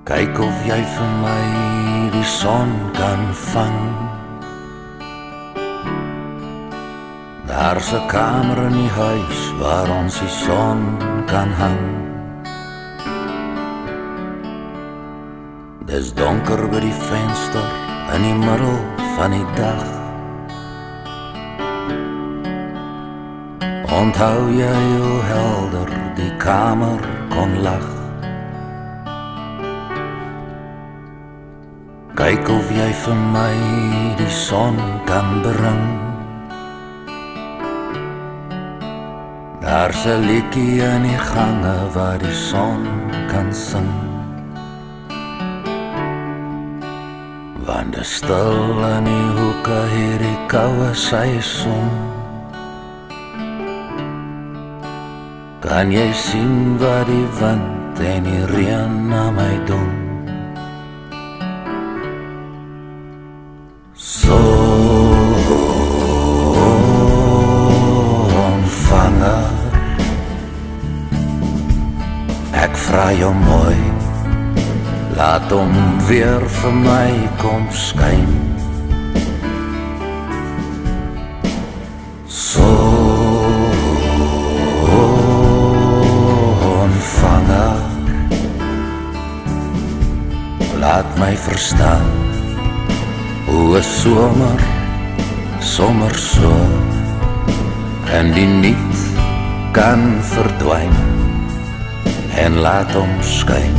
Kyk of jy vir my die son kan vang. Daar's 'n kamer in die huis waar ons die son kan hang. Dis donker by die venster in die middel van die dag. Onthou jy hoe helder die kamer kon lag? Kyk of jy vir my die son kan bring. Daar's 'n liedjie in die gange waar die son kan sing. Want dit stil in die hoeke hierdie koue seisoen. Kan jy sien wat die wind en die reën na my doen? Sonvanger, ek vra jou mooi, laat hom weer vir my kom skyn. Sonvanger, laat my verstaan hoe 'n somer sommer so en die niet kan verdwyn en laat hom skyn.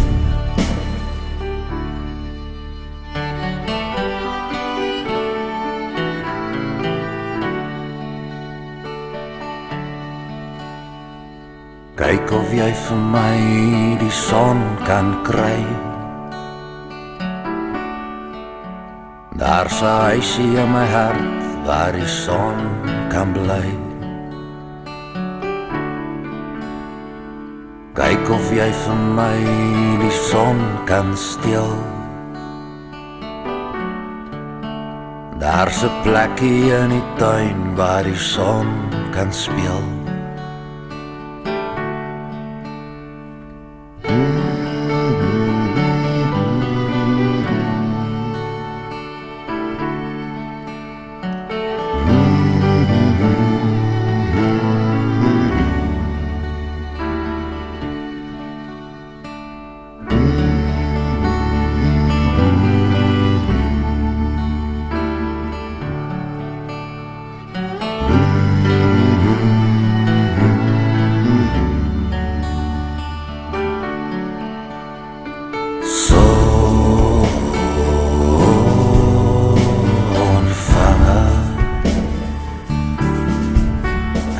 Kyk of jy vir my die son kan kry. Daar's 'n huisie in my hart waar die son kan bly. Kyk of jy vir my die son kan steel. Daar's 'n plekkie in die tuin waar die son kan speel.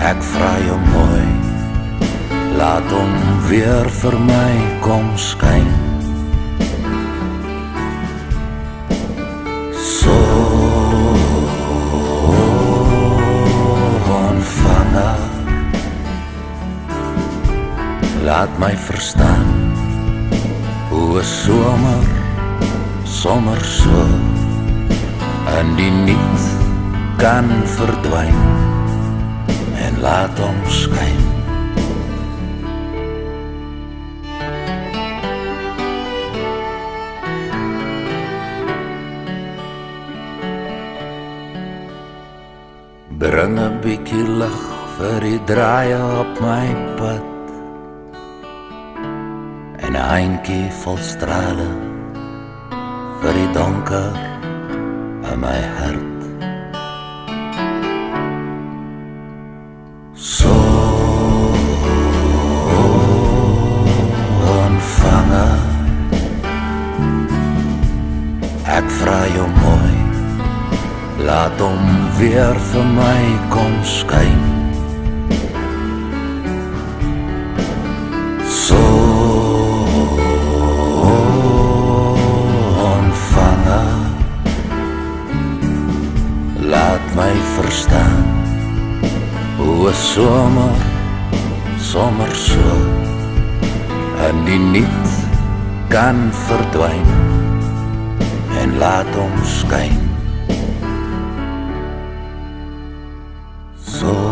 Ek vra jou mooi, laat hom weer vir my kom skyn. Sonvanger, laat my verstaan hoe 'n somer sommer so en die niet kan verdwyn en laat hom skyn. Bring 'n bietjie lig vir die draaie op my pad en 'n handjie vol strale vir die donker in my hart. Sonvanger, ek vra jou mooi, laat hom weer vir my kom skyn. Sonvanger, laat my verstaan hoe 'n somer sommer so en die niet kan verdwyn en laat hom skyn. Sonvanger.